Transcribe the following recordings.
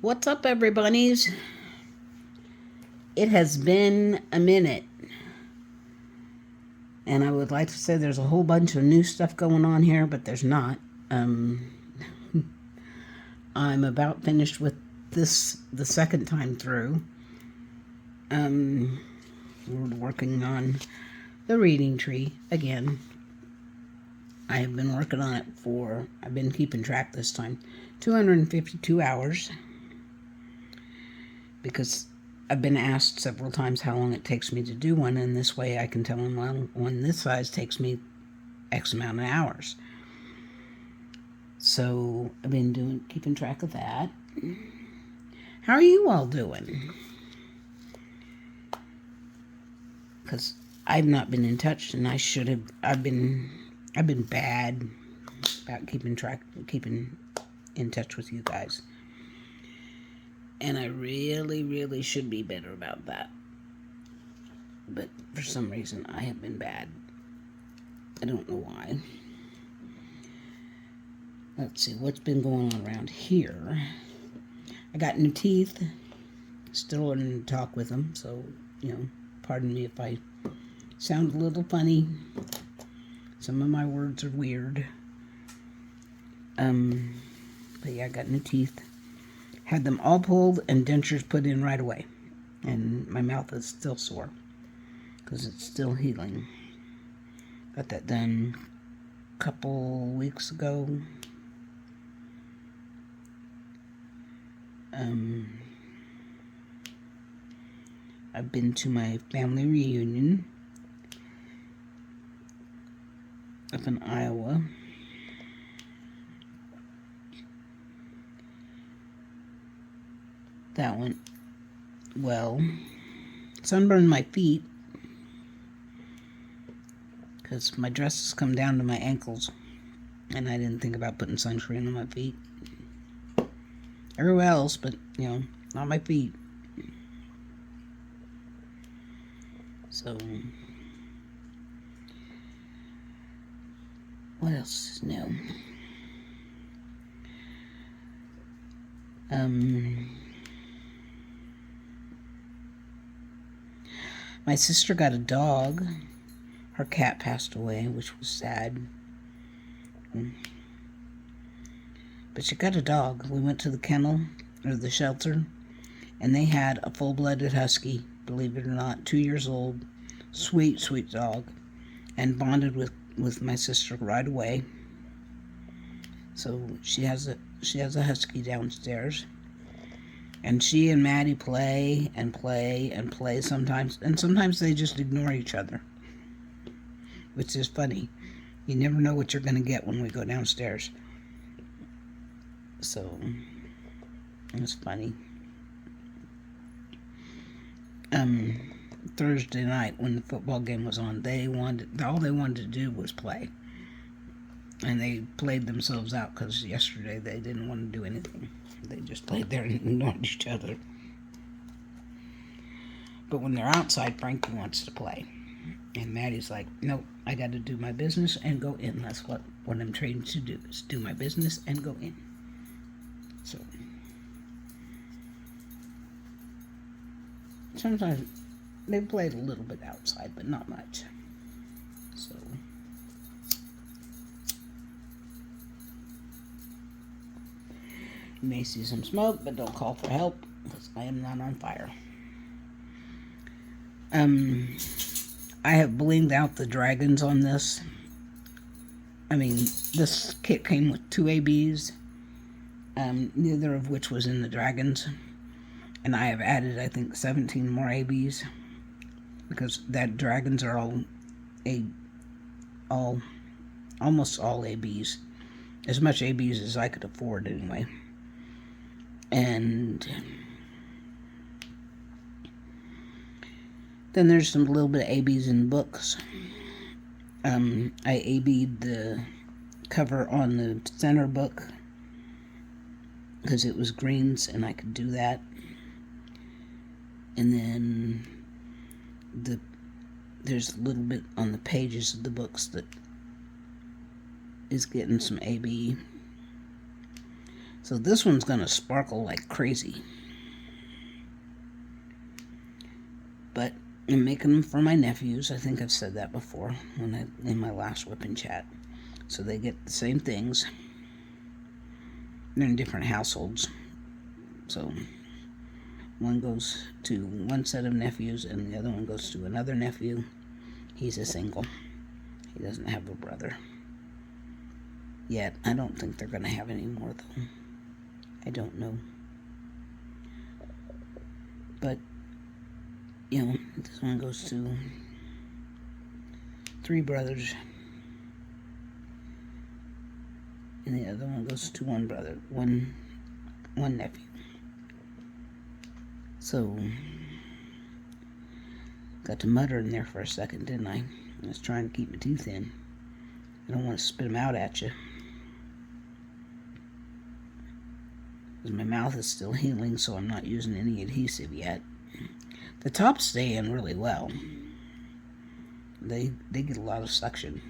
What's up, everybunnies? It has been a minute, and I would like to say there's a whole bunch of new stuff going on here, but there's not. I'm about finished with this the second time through. We're working on the reading tree again. I have been working on it I've been keeping track this time, 252 hours, because I've been asked several times how long it takes me to do one, and this way I can tell them, well, one this size takes me X amount of hours. So I've been keeping track of that. How are you all doing? Because I've not been in touch, and I should have. I've been bad about keeping in touch with you guys. And I really should be better about that. But for some reason, I have been bad. I don't know why. Let's see, what's been going on around here? I got new teeth. Still learning to talk with them, so, pardon me if I sound a little funny. Some of my words are weird. But yeah, I got new teeth. Had them all pulled and dentures put in right away. And my mouth is still sore because it's still healing. Got that done a couple weeks ago. I've been to my family reunion up in Iowa. That went well. Sunburned my feet because my dresses come down to my ankles, and I didn't think about putting sunscreen on my feet. Everywhere else, but not my feet. So, what else is new? My sister got a dog. Her cat passed away, which was sad. But she got a dog. We went to the kennel, or the shelter, and they had a full-blooded husky, believe it or not, 2 years old. Sweet dog. And bonded with my sister right away. So she has a husky downstairs. And she and Maddie play sometimes. And sometimes they just ignore each other, which is funny. You never know what you're going to get when we go downstairs. So, it's funny. Thursday night when the football game was on, all they wanted to do was play. And they played themselves out because yesterday they didn't want to do anything. They just played there and ignored each other. But when they're outside, Frankie wants to play. And Maddie's like, nope, I got to do my business and go in. That's what I'm trained to do, is do my business and go in. So, sometimes they played a little bit outside, but not much. So, you may see some smoke, but don't call for help, because I am not on fire. I have blinged out the dragons on this. I mean, this kit came with 2 ABs, neither of which was in the dragons. And I have added, I think, 17 more ABs, because that dragons are almost all ABs. As much ABs as I could afford, anyway. And then there's some little bit of ABs in books. I AB'd the cover on the center book because it was greens and I could do that. And then there's a little bit on the pages of the books that is getting some AB. So this one's going to sparkle like crazy. But I'm making them for my nephews. I think I've said that before in my last WIP and Chat. So they get the same things. They're in different households. So one goes to one set of nephews and the other one goes to another nephew. He's a single. He doesn't have a brother yet. I don't think they're going to have any more, though. I don't know. But, you know, this one goes to 3 brothers. And the other one goes to 1 brother, one nephew. So, got to mutter in there for a second, didn't I? I was trying to keep my teeth in. I don't want to spit them out at you. Because my mouth is still healing, so I'm not using any adhesive yet. The tops stay in really well. They get a lot of suction.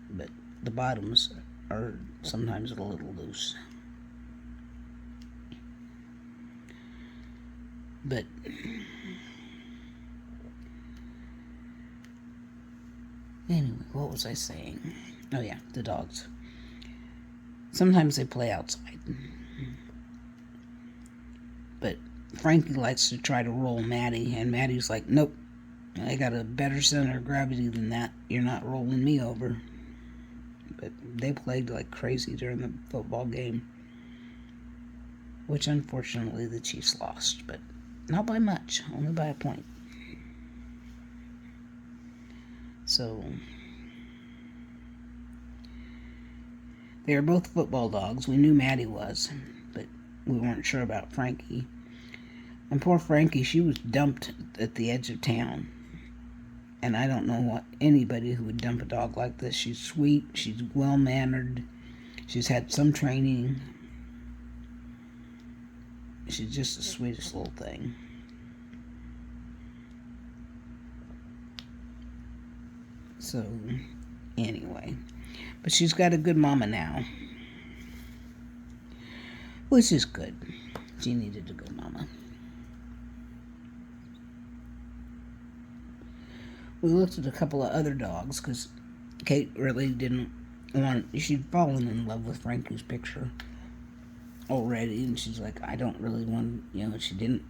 But the bottoms are sometimes a little loose. But anyway, what was I saying? Oh yeah, the dogs. Sometimes they play outside. But Frankie likes to try to roll Maddie, and Maddie's like, nope, I got a better center of gravity than that. You're not rolling me over. But they played like crazy during the football game, which unfortunately the Chiefs lost, but not by much, only by a point. So they are both football dogs. We knew Maddie was, but we weren't sure about Frankie. And poor Frankie, she was dumped at the edge of town. And I don't know anybody who would dump a dog like this. She's sweet, she's well-mannered, she's had some training. She's just the sweetest little thing. So, anyway. But she's got a good mama now. Which is good. She needed a good mama. We looked at a couple of other dogs because Kate really didn't want... She'd fallen in love with Frankie's picture already, and she's like, I don't really want... You know, she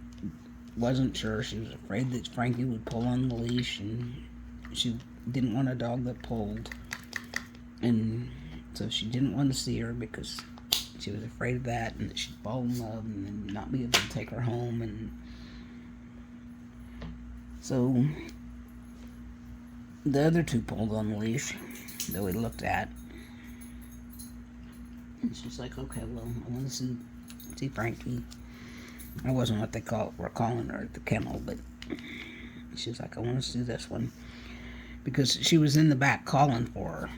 wasn't sure. She was afraid that Frankie would pull on the leash, and she didn't want a dog that pulled. And so she didn't want to see her because she was afraid of that, and that she'd fall in love and then not be able to take her home. And so the other 2 pulled on the leash that we looked at. And she's like, okay, well, I want to see Frankie. That wasn't what were calling her at the kennel, but she's like, I want to see this one. Because she was in the back calling for her.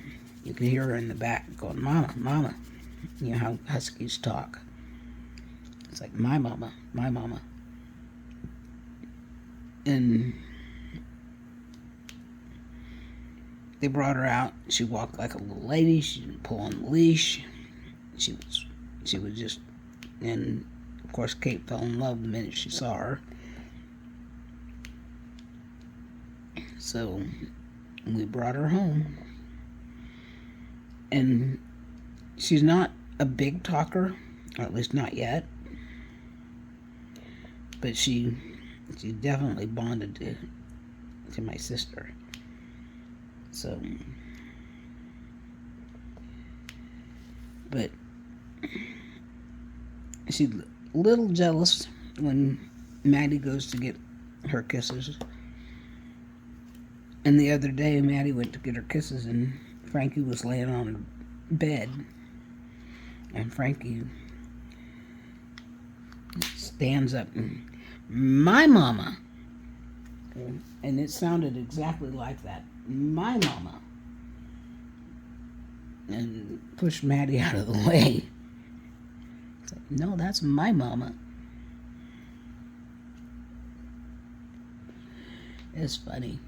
You could hear her in the back going, Mama, Mama. You know how huskies talk. It's like, my mama, my mama. And they brought her out. She walked like a little lady. She didn't pull on the leash. She was just... And, of course, Kate fell in love the minute she saw her. So we brought her home. And she's not a big talker, or at least not yet. But she definitely bonded to my sister. So, but she's a little jealous when Maddie goes to get her kisses. And the other day, Maddie went to get her kisses, and Frankie was laying on her bed. And Frankie stands up and, my mama. And it sounded exactly like that. My mama. And pushed Maddie out of the way. It's like, no, that's my mama. It's funny.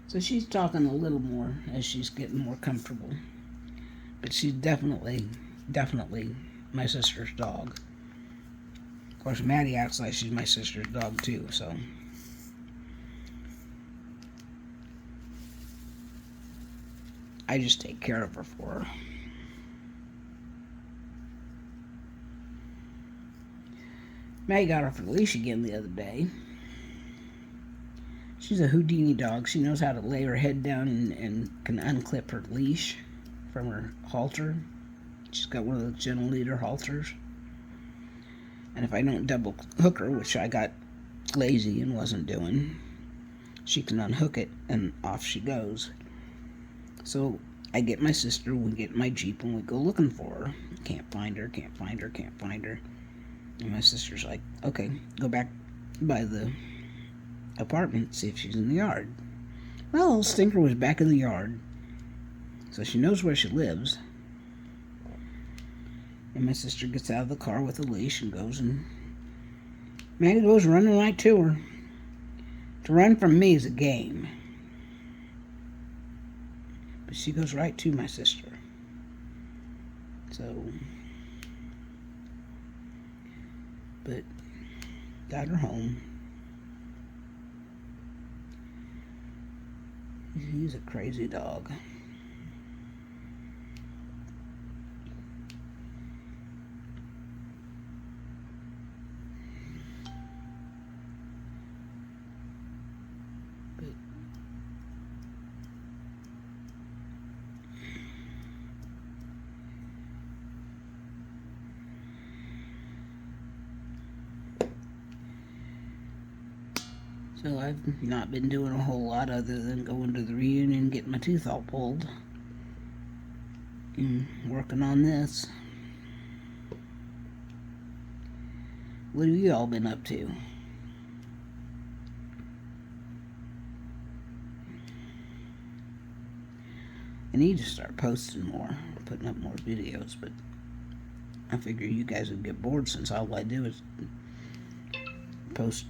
So she's talking a little more as she's getting more comfortable. But she's definitely my sister's dog. Of course, Maddie acts like she's my sister's dog too, so. I just take care of her for her. Maddie got off her leash again the other day. She's a Houdini dog. She knows how to lay her head down and can unclip her leash from her halter. She's got one of those gentle leader halters. And if I don't double hook her, which I got lazy and wasn't doing, she can unhook it and off she goes. So I get my sister, we get in my Jeep and we go looking for her. Can't find her, can't find her, can't find her. And my sister's like, okay, go back by the apartment, see if she's in the yard. Well, old Stinker was back in the yard, so she knows where she lives. And my sister gets out of the car with a leash and goes, and Maddie goes running right to her. To run from me is a game. But she goes right to my sister. So, but got her home. He's a crazy dog. But so I've not been doing a whole lot other than going to the reunion and getting my tooth all pulled. And working on this. What have you all been up to? I need to start posting more, putting up more videos, but I figure you guys would get bored since all I do is post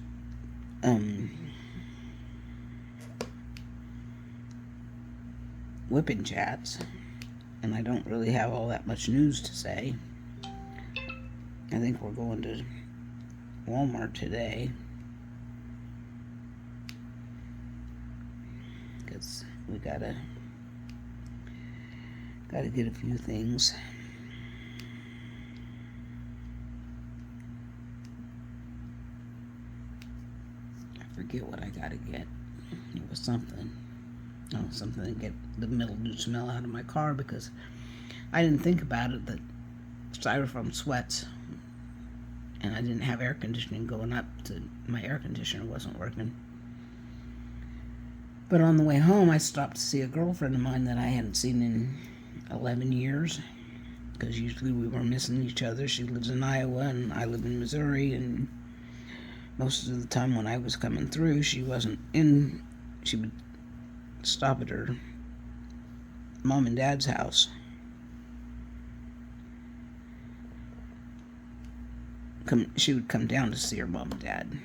WIP and Chats, and I don't really have all that much news to say. I think we're going to Walmart today because we gotta get a few things. I forget what I gotta get. It was something. Oh, something to get the mildew smell out of my car, because I didn't think about it that styrofoam sweats, and I didn't have air conditioning going up to, my air conditioner wasn't working. But on the way home, I stopped to see a girlfriend of mine that I hadn't seen in 11 years, because usually we were missing each other. She lives in Iowa and I live in Missouri, and most of the time when I was coming through, she wasn't in. She would stop at her mom and dad's house. She would come down to see her mom and dad,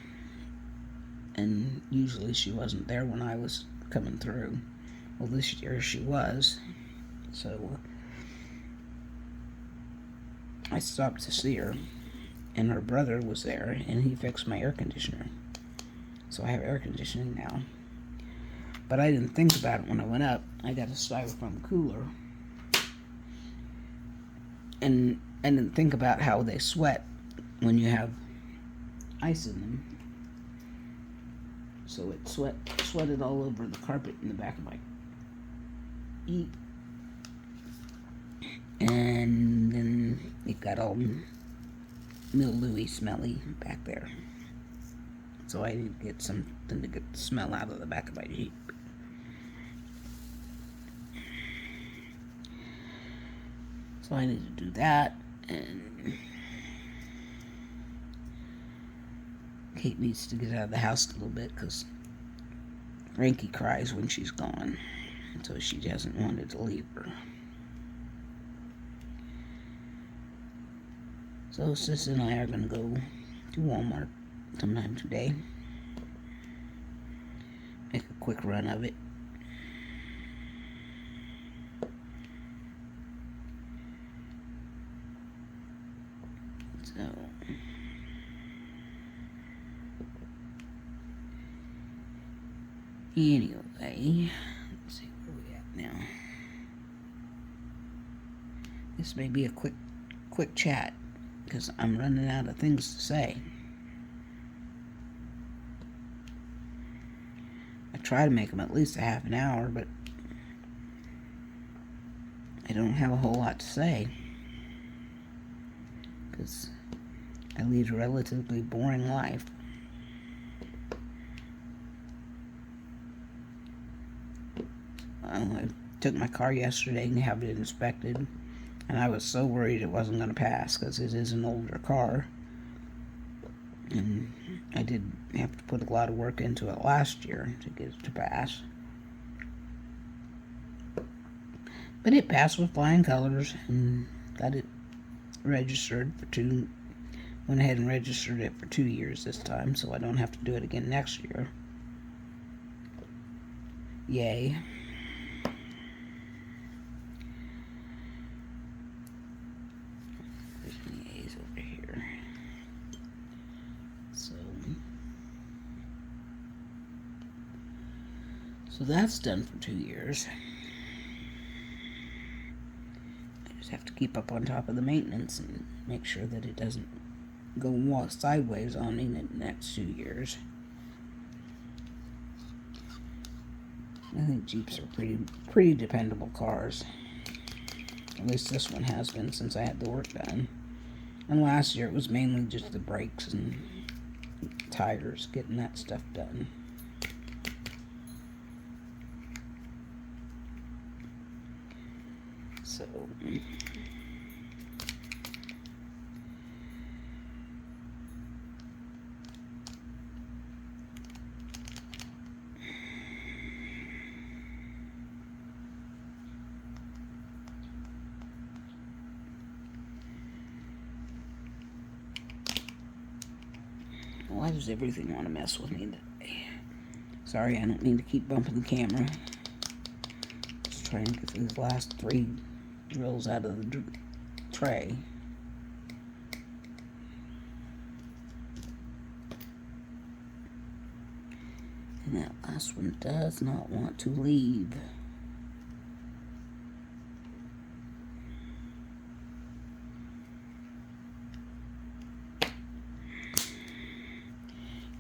and usually she wasn't there when I was coming through. Well, this year she was, so I stopped to see her, and her brother was there, and he fixed my air conditioner, so I have air conditioning now. But I didn't think about it when I went up. I got a styrofoam cooler, and I didn't think about how they sweat when you have ice in them. So it sweated all over the carpet in the back of my Jeep, and then it got all mildewy, smelly back there. So I need to get something to get the smell out of the back of my Jeep. So I need to do that, and Kate needs to get out of the house a little bit because Frankie cries when she's gone, so she hasn't wanted to leave her. So Sis and I are going to go to Walmart sometime today. Make a quick run of it. So, anyway, let's see where we at now. This may be a quick chat because I'm running out of things to say. I try to make them at least a half an hour, but I don't have a whole lot to say because I lead a relatively boring life. I took my car yesterday and had it inspected, and I was so worried it wasn't going to pass because it is an older car, and I did have to put a lot of work into it last year to get it to pass. But it passed with flying colors and got it registered for went ahead and registered it for 2 years this time, so I don't have to do it again next year. Yay. There's some yays over here. So that's done for 2 years. I just have to keep up on top of the maintenance and make sure that it doesn't go sideways on me in the next 2 years. I think Jeeps are pretty dependable cars. At least this one has been since I had the work done. And last year it was mainly just the brakes and tires, getting that stuff done. So why does everything want to mess with me today? Sorry, I don't mean to keep bumping the camera. Just trying to get these last 3 drills out of the tray. And that last one does not want to leave.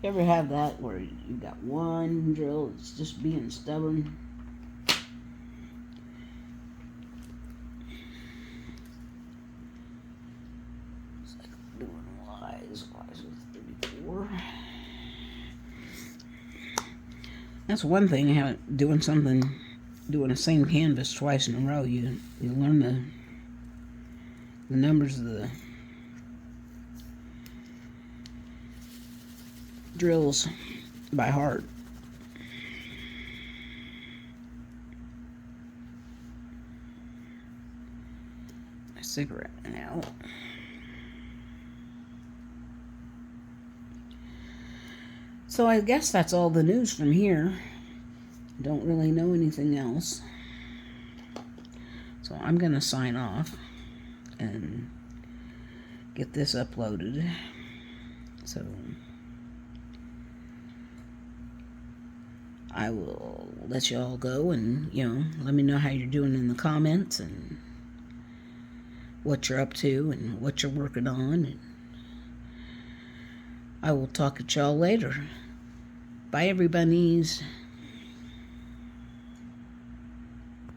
You ever have that where you got one drill that's just being stubborn? It's like doing Y's with 34. That's one thing, doing the same canvas twice in a row. You learn the numbers of the drills by heart. My cigarette now. So I guess that's all the news from here. Don't really know anything else. So I'm gonna sign off and get this uploaded. So I will let you all go and, let me know how you're doing in the comments and what you're up to and what you're working on. And I will talk to y'all later. Bye, everybunnies.